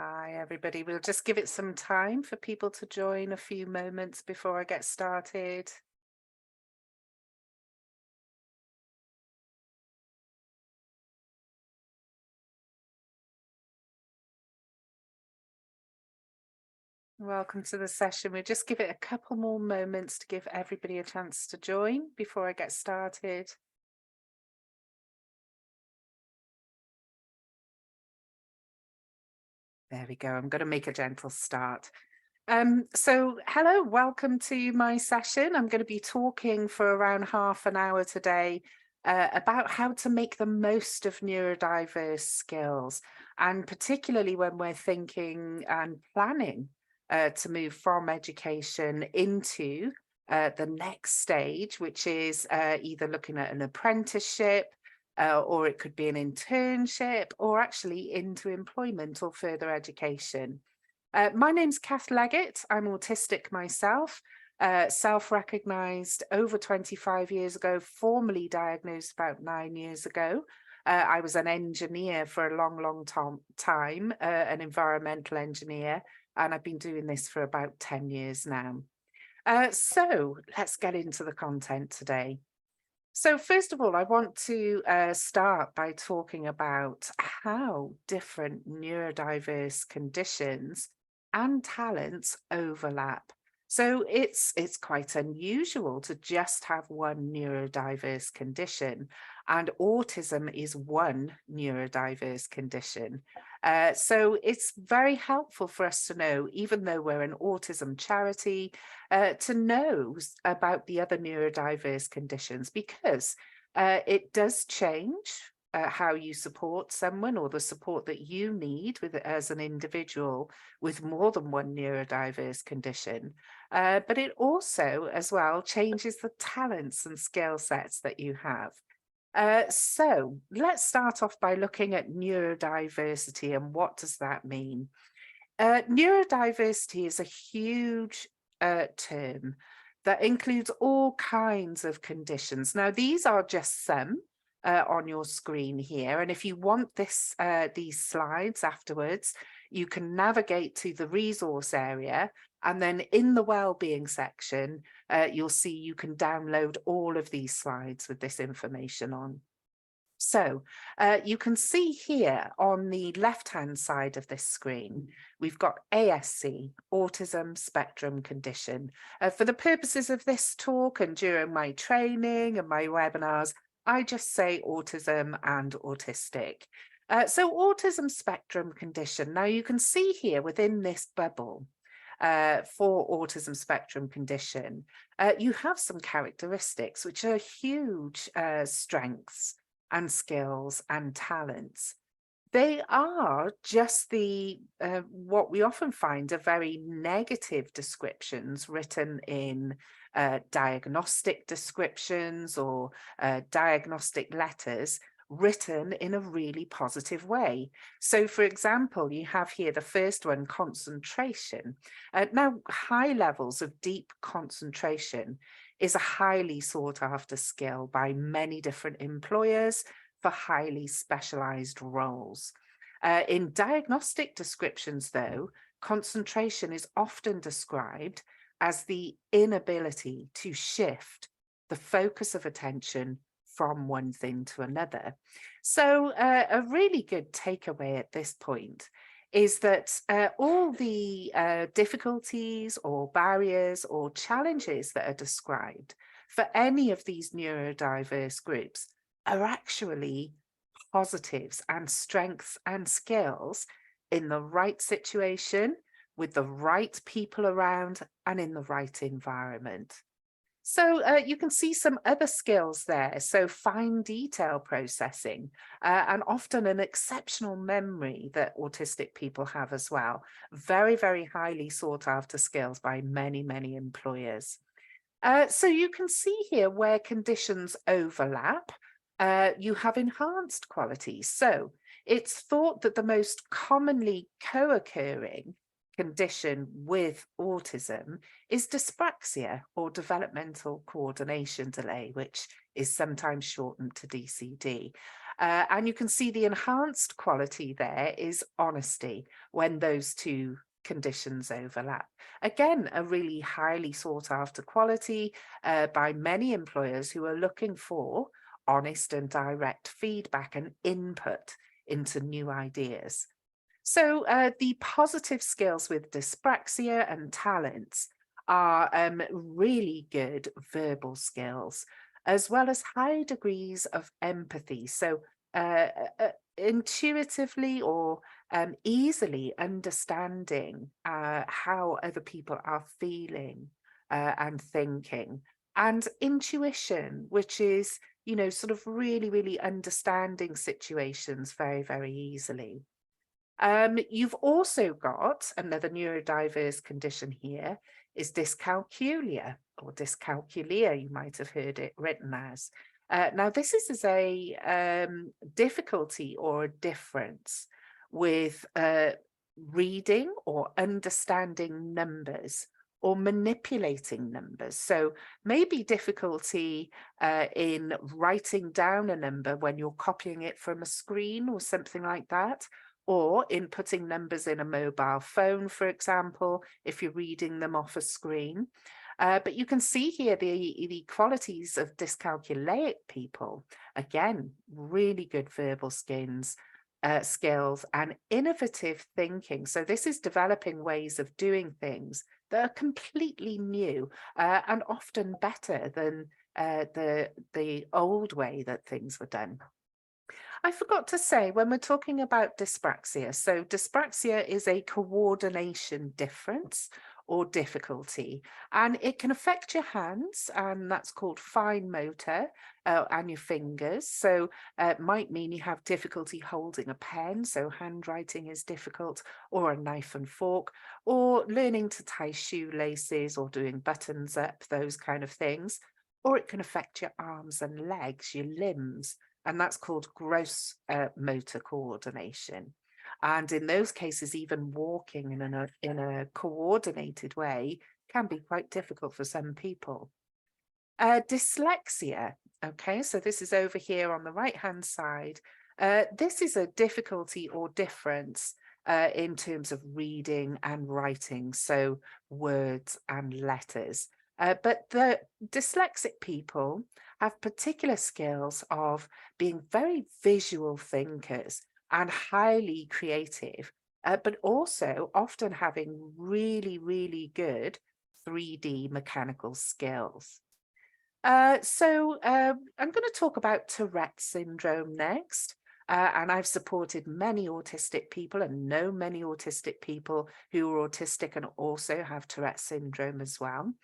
Hi, everybody. We'll just give it some time for people to join, a few moments before I get started. Welcome to the session. We'll just give it a couple more moments to give everybody a chance to join before I get started. There we go. I'm going to make a gentle start. So hello, welcome to my session. I'm going to be talking for around half an hour today about how to make the most of neurodiverse skills, and particularly when we're thinking and planning to move from education into the next stage, which is either looking at an apprenticeship, or it could be an internship, or actually into employment or further education. My name's Kath Leggett. I'm autistic myself, self-recognised over 25 years ago, formally diagnosed about 9 years ago. I was an engineer for a long time, an environmental engineer, and I've been doing this for about 10 years now. So let's get into the content today. So first of all, I want to start by talking about how different neurodiverse conditions and talents overlap. So it's quite unusual to just have one neurodiverse condition, and autism is one neurodiverse condition. So it's very helpful for us to know, even though we're an autism charity, to know about the other neurodiverse conditions, because it does change how you support someone, or the support that you need with as an individual with more than one neurodiverse condition. But it also as well changes the talents and skill sets that you have. So let's start off by looking at neurodiversity and what does that mean? Neurodiversity is a huge term that includes all kinds of conditions. Now, these are just some on your screen here. And if you want these slides afterwards, you can navigate to the resource area. And then in the wellbeing section, you'll see you can download all of these slides with this information on. So you can see here on the left-hand side of this screen, we've got ASC, Autism Spectrum Condition. For the purposes of this talk and during my training and my webinars, I just say autism and autistic. So autism spectrum condition. Now you can see here within this bubble for autism spectrum condition, you have some characteristics which are huge strengths and skills and talents. They are just the what we often find are very negative descriptions written in diagnostic descriptions or diagnostic letters written in a really positive way. So for example, you have here the first one, concentration. Now, high levels of deep concentration is a highly sought after skill by many different employers for highly specialized roles. In diagnostic descriptions, though, concentration is often described as the inability to shift the focus of attention from one thing to another. So a really good takeaway at this point is that all the difficulties or barriers or challenges that are described for any of these neurodiverse groups are actually positives and strengths and skills in the right situation, with the right people around, and in the right environment. So you can see some other skills there. So fine detail processing, and often an exceptional memory that autistic people have as well. Very, very highly sought after skills by many, many employers. So you can see here where conditions overlap. You have enhanced qualities. So it's thought that the most commonly co-occurring condition with autism is dyspraxia, or developmental coordination delay, which is sometimes shortened to DCD. And you can see the enhanced quality there is honesty when those two conditions overlap. Again, a really highly sought after quality by many employers who are looking for honest and direct feedback and input into new ideas. So the positive skills with dyspraxia and talents are really good verbal skills, as well as high degrees of empathy. So intuitively or easily understanding how other people are feeling and thinking, and intuition, which is, you know, sort of really, really understanding situations very, very easily. You've also got another neurodiverse condition here is dyscalculia or dyscalculia, you might have heard it written as. Now, this is a difficulty or a difference with reading or understanding numbers or manipulating numbers. So maybe difficulty in writing down a number when you're copying it from a screen or something like that, or in putting numbers in a mobile phone, for example, if you're reading them off a screen. But you can see here the qualities of dyscalculic people. Again, really good verbal skills and innovative thinking. So this is developing ways of doing things that are completely new and often better than the old way that things were done. I forgot to say when we're talking about dyspraxia, so dyspraxia is a coordination difference or difficulty, and it can affect your hands, and that's called fine motor, and your fingers. So it might mean you have difficulty holding a pen, so handwriting is difficult, or a knife and fork, or learning to tie shoelaces or doing buttons up, those kind of things. Or it can affect your arms and legs, your limbs, and that's called gross motor coordination. And in those cases, even walking in a coordinated way can be quite difficult for some people. Dyslexia, okay, so this is over here on the right-hand side. This is a difficulty or difference in terms of reading and writing, so words and letters. But the dyslexic people have particular skills of being very visual thinkers and highly creative, but also often having really, really good 3D mechanical skills. I'm going to talk about Tourette's syndrome next. And I've supported many autistic people and know many autistic people who are autistic and also have Tourette's syndrome as well.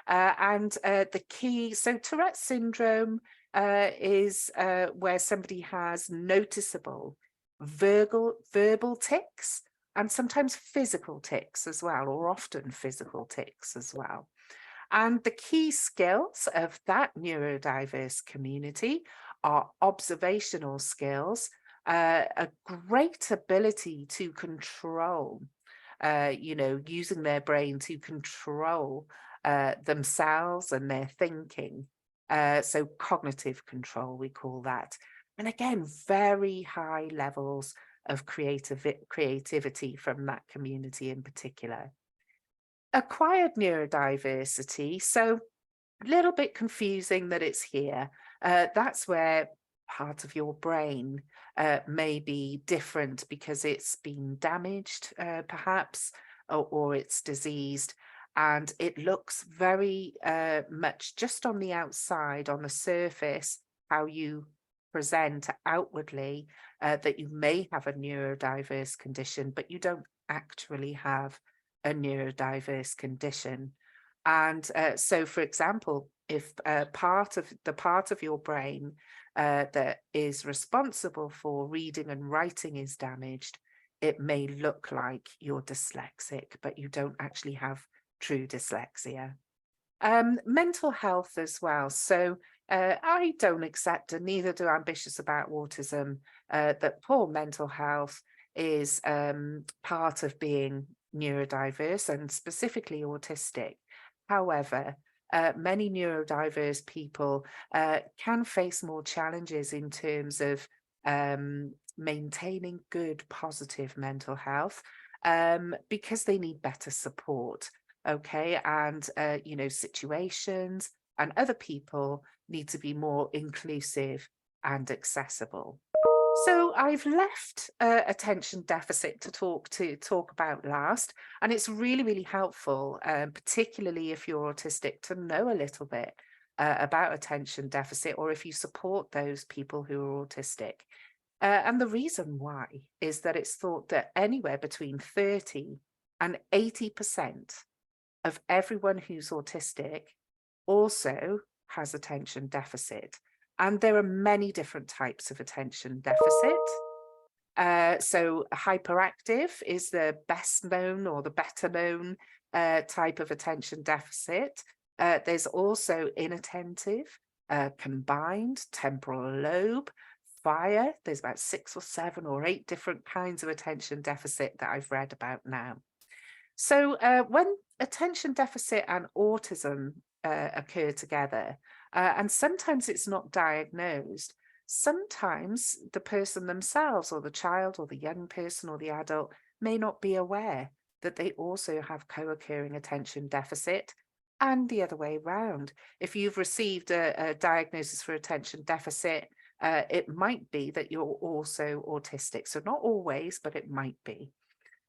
The key, so Tourette's syndrome is where somebody has noticeable verbal tics and sometimes physical tics as well, or often physical tics as well. And the key skills of that neurodiverse community are observational skills, a great ability to control, using their brain to control themselves and their thinking. So cognitive control, we call that. And again, very high levels of creativity from that community in particular. Acquired neurodiversity, so a little bit confusing that it's here. That's where part of your brain may be different because it's been damaged, perhaps, or it's diseased. And it looks very much just on the outside, on the surface, how you present outwardly, that you may have a neurodiverse condition, but you don't actually have a neurodiverse condition. And so, for example, if part of your brain that is responsible for reading and writing is damaged, it may look like you're dyslexic, but you don't actually have true dyslexia. Mental health as well. So I don't accept, and neither do Ambitious About Autism, that poor mental health is part of being neurodiverse and specifically autistic. However, many neurodiverse people can face more challenges in terms of maintaining good, positive mental health, because they need better support. Okay, and situations and other people need to be more inclusive and accessible. So I've left attention deficit to talk about last, and it's really, really helpful, particularly if you're autistic, to know a little bit about attention deficit, or if you support those people who are autistic. And the reason why is that it's thought that anywhere between 30 and 80% of everyone who's autistic also has attention deficit. And there are many different types of attention deficit. So hyperactive is the best known or the better known type of attention deficit. There's also inattentive, combined, temporal lobe, fire. There's about 6 or 7 or 8 different kinds of attention deficit that I've read about now. So when attention deficit and autism occur together, and sometimes it's not diagnosed, sometimes the person themselves, or the child, or the young person, or the adult may not be aware that they also have co-occurring attention deficit, and the other way around. If you've received a diagnosis for attention deficit, it might be that you're also autistic. So not always, but it might be.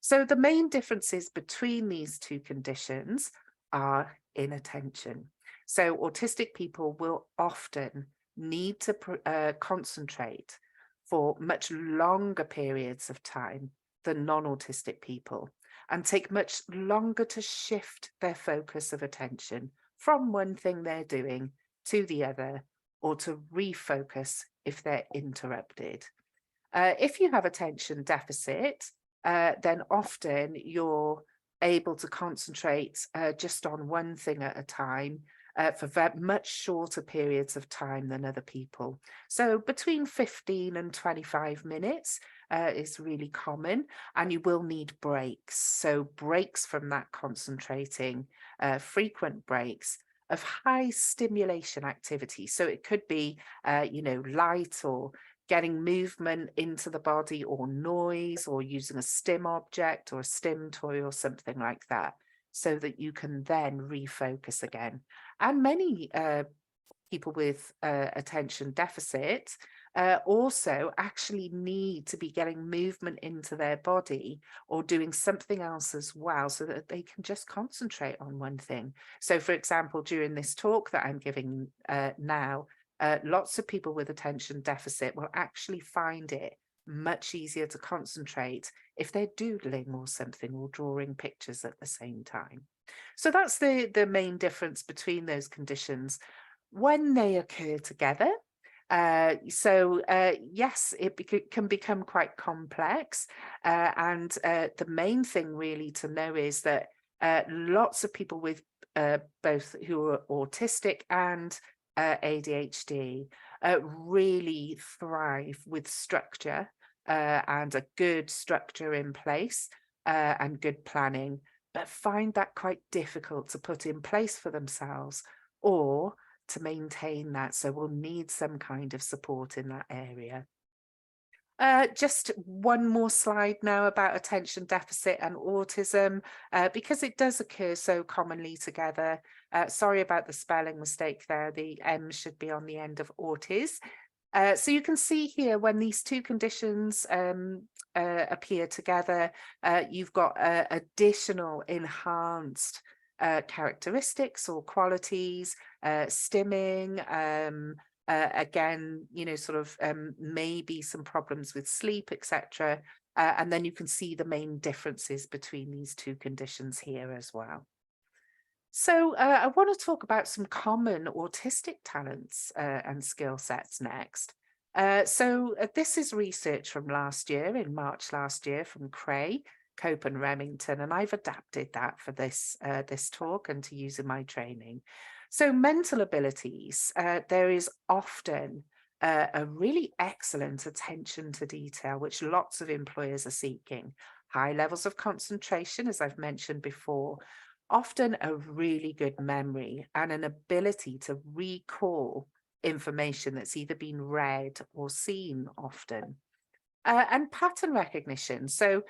So the main differences between these two conditions are inattention. So autistic people will often need to concentrate for much longer periods of time than non-autistic people, and take much longer to shift their focus of attention from one thing they're doing to the other, or to refocus if they're interrupted. If you have attention deficit, then often you're able to concentrate just on one thing at a time for much shorter periods of time than other people. So between 15 and 25 minutes is really common, and you will need breaks. So breaks from that concentrating, frequent breaks of high stimulation activity. So it could be, light, or getting movement into the body, or noise, or using a stim object or a stim toy or something like that, so that you can then refocus again. And many people with attention deficit also actually need to be getting movement into their body, or doing something else as well, so that they can just concentrate on one thing. So for example, during this talk that I'm giving now, lots of people with attention deficit will actually find it much easier to concentrate if they're doodling or something, or drawing pictures at the same time. So that's the main difference between those conditions when they occur together. Yes, it can become quite complex. And the main thing really to know is that lots of people with both who are autistic and ADHD really thrive with structure, and a good structure in place, and good planning, but find that quite difficult to put in place for themselves, or to maintain that. So we'll need some kind of support in that area. Just one more slide now about attention deficit and autism, because it does occur so commonly together. Sorry about the spelling mistake there. The M should be on the end of autis. So you can see here, when these two conditions appear together, you've got additional enhanced characteristics or qualities, stimming, again, maybe some problems with sleep, etc. And then you can see the main differences between these two conditions here as well. So I want to talk about some common autistic talents and skill sets next. This is research from last year, in March last year, from Cray, Cope and Remington, and I've adapted that for this talk and to use in my training. So mental abilities, there is often a really excellent attention to detail, which lots of employers are seeking. High levels of concentration, as I've mentioned before, often a really good memory, and an ability to recall information that's either been read or seen often. And pattern recognition. So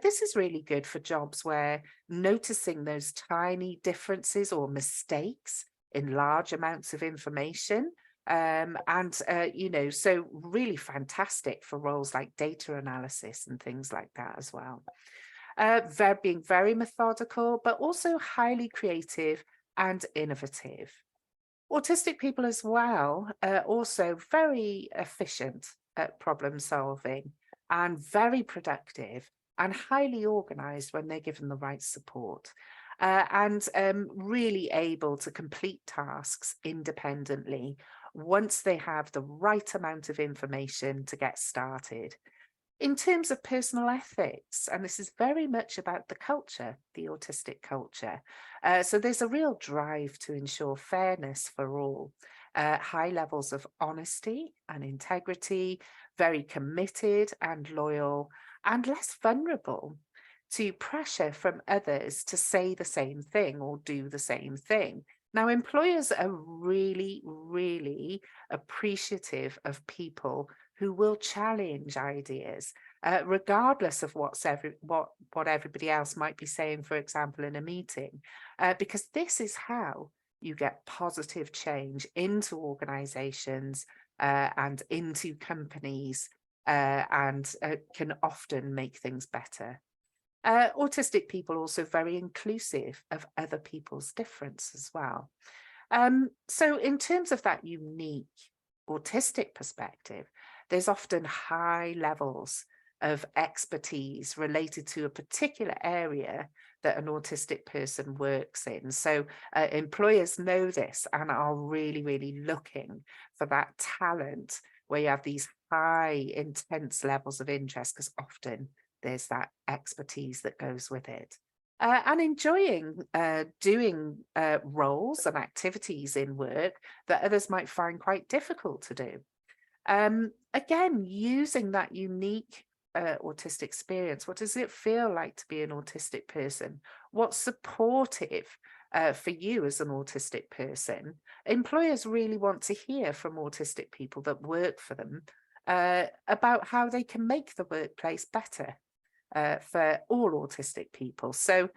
this is really good for jobs where noticing those tiny differences or mistakes in large amounts of information. So really fantastic for roles like data analysis and things like that as well. Being very methodical, but also highly creative and innovative. Autistic people as well are also very efficient at problem solving and very productive and highly organized when they're given the right support. And really able to complete tasks independently once they have the right amount of information to get started. In terms of personal ethics, and this is very much about the culture, the autistic culture. So there's a real drive to ensure fairness for all, high levels of honesty and integrity, very committed and loyal, and less vulnerable to pressure from others to say the same thing or do the same thing. Now, employers are really, really appreciative of people who will challenge ideas, regardless of what everybody else might be saying, for example, in a meeting, because this is how you get positive change into organizations and into companies and can often make things better. Autistic people are also very inclusive of other people's difference as well. So in terms of that unique autistic perspective, there's often high levels of expertise related to a particular area that an autistic person works in. So employers know this and are really, really looking for that talent where you have these high, intense levels of interest, because often there's that expertise that goes with it. And enjoying doing roles and activities in work that others might find quite difficult to do. Again, using that unique autistic experience, what does it feel like to be an autistic person? What's supportive for you as an autistic person? Employers really want to hear from autistic people that work for them about how they can make the workplace better for all autistic people. So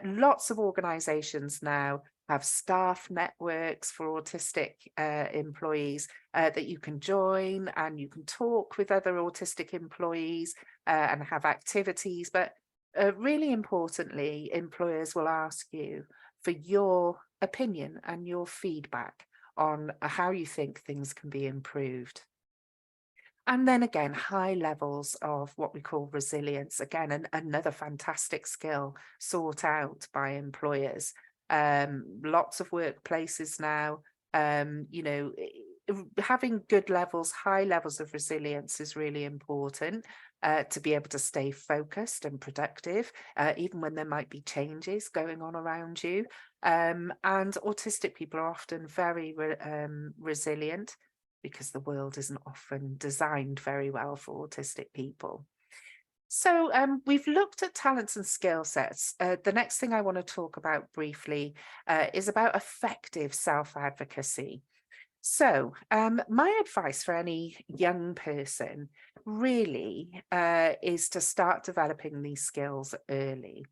lots of organizations now have staff networks for autistic employees that you can join, and you can talk with other autistic employees and have activities. But really importantly, employers will ask you for your opinion and your feedback on how you think things can be improved. And then again, high levels of what we call resilience. Again, another fantastic skill sought out by employers. Lots of workplaces now, having good levels, high levels of resilience is really important to be able to stay focused and productive, even when there might be changes going on around you. And autistic people are often very resilient, because the world isn't often designed very well for autistic people. So we've looked at talents and skill sets. The next thing I want to talk about briefly is about effective self-advocacy. So my advice for any young person really is to start developing these skills early.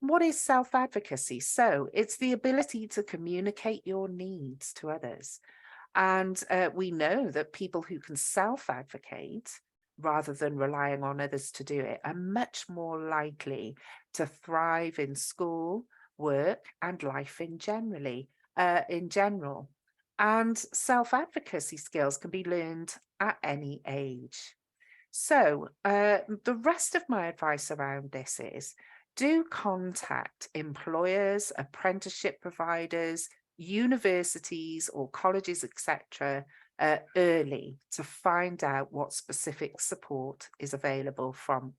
What is self-advocacy? So it's the ability to communicate your needs to others. And we know that people who can self-advocate rather than relying on others to do it are much more likely to thrive in school, work, and life in general. And self-advocacy skills can be learned at any age. So the rest of my advice around this is, do contact employers, apprenticeship providers, universities or colleges, etc., early to find out what specific support is available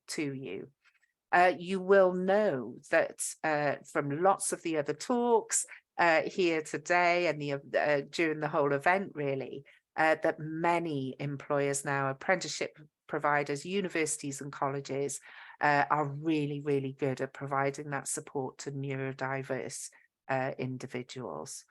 to you. You will know that from lots of the other talks here today and during the whole event, really, that many employers now, apprenticeship providers, universities and colleges are really, really good at providing that support to neurodiverse individuals.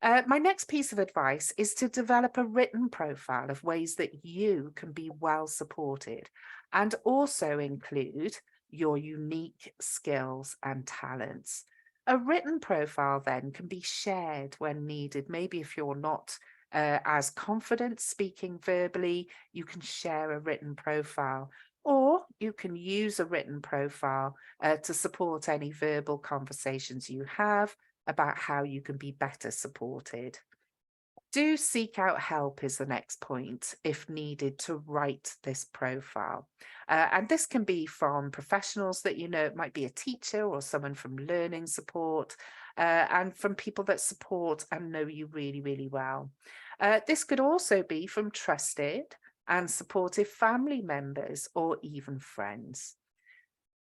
My next piece of advice is to develop a written profile of ways that you can be well supported and also include your unique skills and talents. A written profile then can be shared when needed. Maybe if you're not as confident speaking verbally, you can share a written profile. Or you can use a written profile to support any verbal conversations you have about how you can be better supported. Do seek out help is the next point if needed to write this profile. And this can be from professionals that you know, it might be a teacher or someone from learning support, and from people that support and know you really, really well. This could also be from trusted and supportive family members or even friends.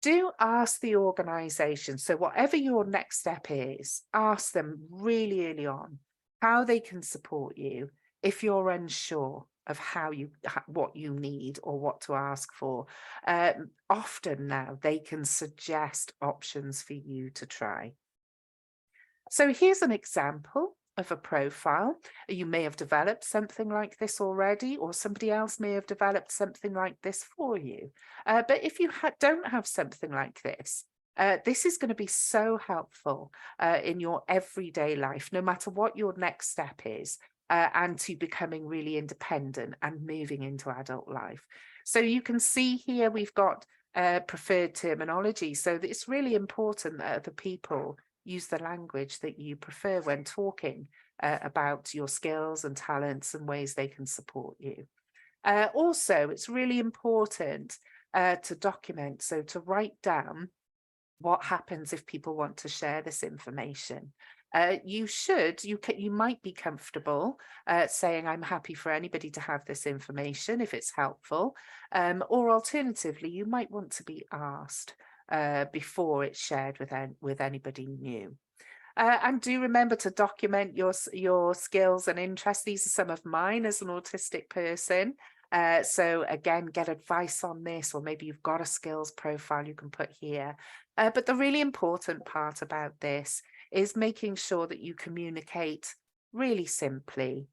Do ask the organisation, so whatever your next step is, ask them really early on how they can support you if you're unsure of what you need or what to ask for. Often now they can suggest options for you to try. So here's an example of a profile. You may have developed something like this already, or somebody else may have developed something like this for you. But if you don't have something like this is going to be so helpful in your everyday life, no matter what your next step is, and to becoming really independent and moving into adult life. So you can see here we've got preferred terminology. So it's really important that other people use the language that you prefer when talking about your skills and talents and ways they can support you. Also, it's really important to document, so to write down what happens if people want to share this information. You might be comfortable saying, I'm happy for anybody to have this information if it's helpful, or alternatively, you might want to be asked before it's shared with anybody new. And do remember to document your skills and interests. These are some of mine as an autistic person. So again, get advice on this, or maybe you've got a skills profile you can put here. But the really important part about this is making sure that you communicate really simply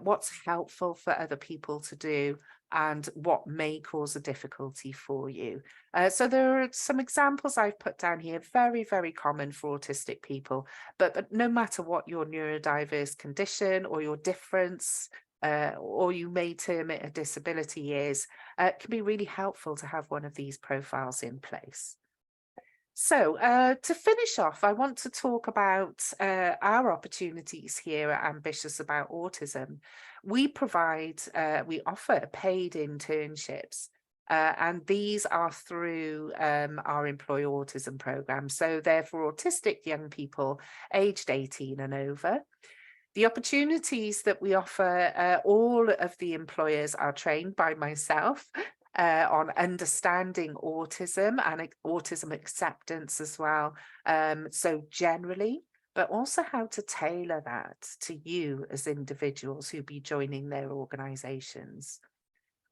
what's helpful for other people to do and what may cause a difficulty for you. So there are some examples I've put down here, very, very common for autistic people, but no matter what your neurodiverse condition or your difference, or you may term it a disability is, it can be really helpful to have one of these profiles in place. So to finish off, I want to talk about our opportunities here at Ambitious About Autism. We offer paid internships, and these are through our Employ Autism program. So they're for autistic young people aged 18 and over. The opportunities that we offer, all of the employers are trained by myself on understanding autism and autism acceptance as well. So generally, but also how to tailor that to you as individuals who be joining their organisations.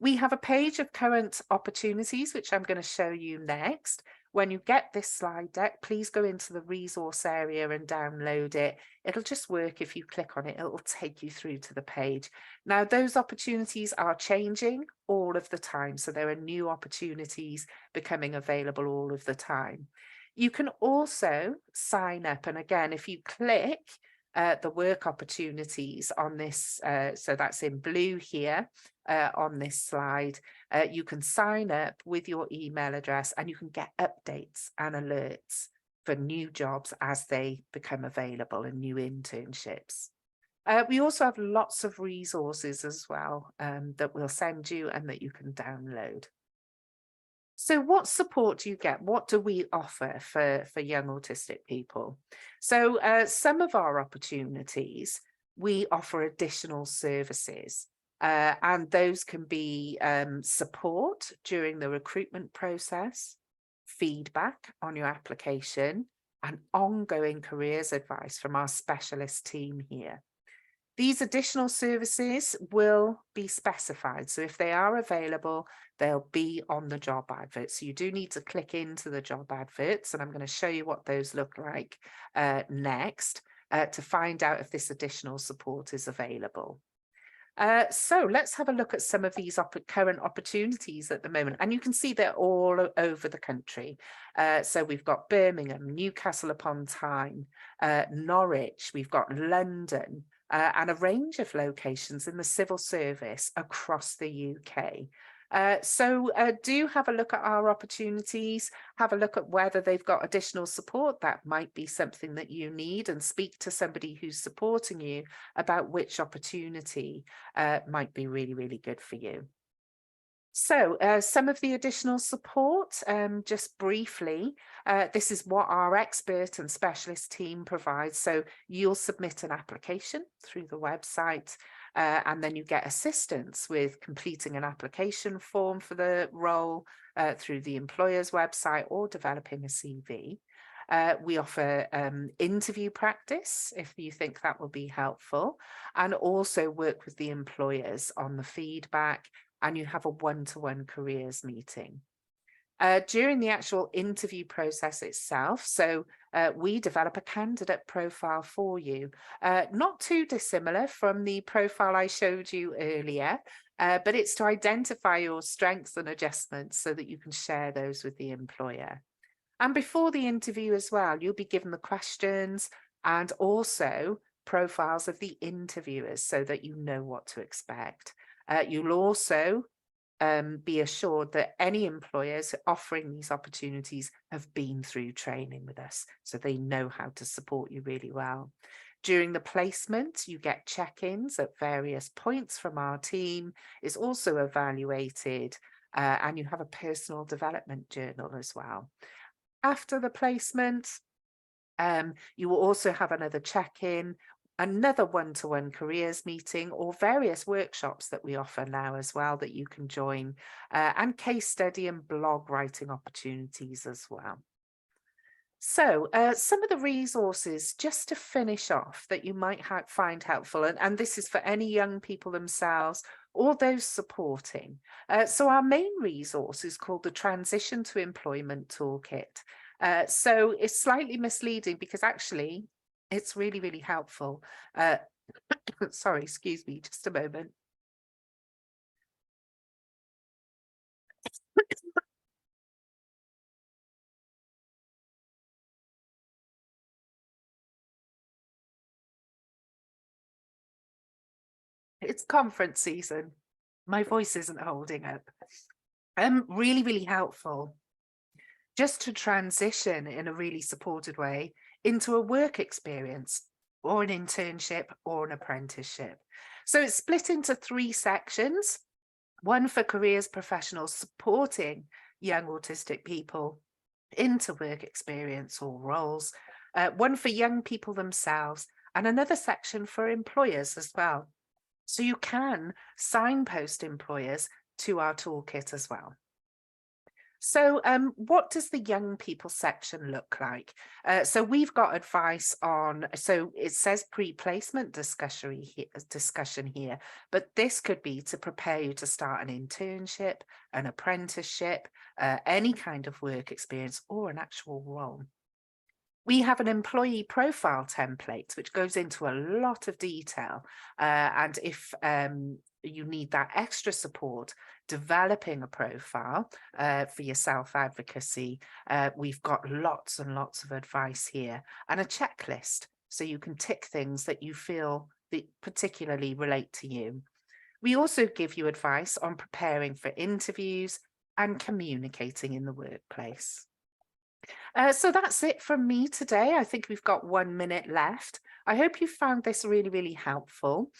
We have a page of current opportunities, which I'm going to show you next. When you get this slide deck, please go into the resource area and download it. It'll just work if you click on it, it'll take you through to the page. Now, those opportunities are changing all of the time. So there are new opportunities becoming available all of the time. You can also sign up. And again, if you click the work opportunities on this, so that's in blue here on this slide, you can sign up with your email address and you can get updates and alerts for new jobs as they become available and new internships. We also have lots of resources as well that we'll send you and that you can download. So what support do you get? What do we offer for young autistic people? So some of our opportunities, we offer additional services, and those can be support during the recruitment process, feedback on your application, and ongoing careers advice from our specialist team here. These additional services will be specified. So if they are available, they'll be on the job adverts. So you do need to click into the job adverts, and I'm going to show you what those look like next. to find out if this additional support is available. So let's have a look at some of these current opportunities at the moment. And you can see they're all over the country. So we've got Birmingham, Newcastle upon Tyne, Norwich, we've got London, and a range of locations in the civil service across the UK. So do have a look at our opportunities, have a look at whether they've got additional support. That might be something that you need, and speak to somebody who's supporting you about which opportunity might be really, really good for you. So some of the additional support, just briefly, this is what our expert and specialist team provides. So you'll submit an application through the website, and then you get assistance with completing an application form for the role through the employer's website, or developing a CV. We offer interview practice if you think that will be helpful, and also work with the employers on the feedback, and you have a one-to-one careers meeting. During the actual interview process itself, so we develop a candidate profile for you, not too dissimilar from the profile I showed you earlier, but it's to identify your strengths and adjustments so that you can share those with the employer. And before the interview as well, you'll be given the questions and also profiles of the interviewers so that you know what to expect. You'll also be assured that any employers offering these opportunities have been through training with us, so they know how to support you really well. During the placement, you get check-ins at various points from our team. It's also evaluated, and you have a personal development journal as well. After the placement, you will also have another check-in, another one-to-one careers meeting, or various workshops that we offer now as well that you can join, and case study and blog writing opportunities as well. So some of the resources just to finish off that you might find helpful, and this is for any young people themselves or those supporting. So our main resource is called the Transition to Employment Toolkit. So it's slightly misleading because actually it's really, really helpful. Sorry, excuse me, just a moment. It's conference season. My voice isn't holding up. Really, really helpful just to transition in a really supported way into a work experience or an internship or an apprenticeship. So it's split into 3 sections, one for careers professionals supporting young autistic people into work experience or roles, one for young people themselves, and another section for employers as well. So you can signpost employers to our toolkit as well. So what does the young people section look like? So we've got advice on, so it says pre-placement discussion here, but this could be to prepare you to start an internship, an apprenticeship, any kind of work experience, or an actual role. We have an employee profile template, which goes into a lot of detail. And if you need that extra support developing a profile for your self-advocacy, we've got lots and lots of advice here and a checklist, so you can tick things that you feel that particularly relate to you. We also give you advice on preparing for interviews and communicating in the workplace. So that's it from me today. I think we've got 1 minute left. I hope you found this really, really helpful.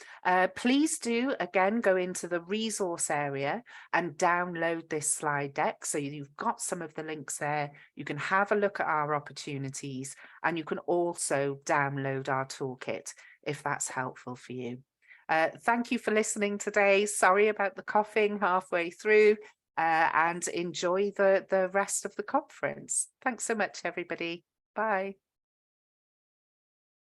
Please do, again, go into the resource area and download this slide deck. So you've got some of the links there. You can have a look at our opportunities, and you can also download our toolkit if that's helpful for you. Thank you for listening today. Sorry about the coughing halfway through. And enjoy the rest of the conference. Thanks so much, everybody. Bye.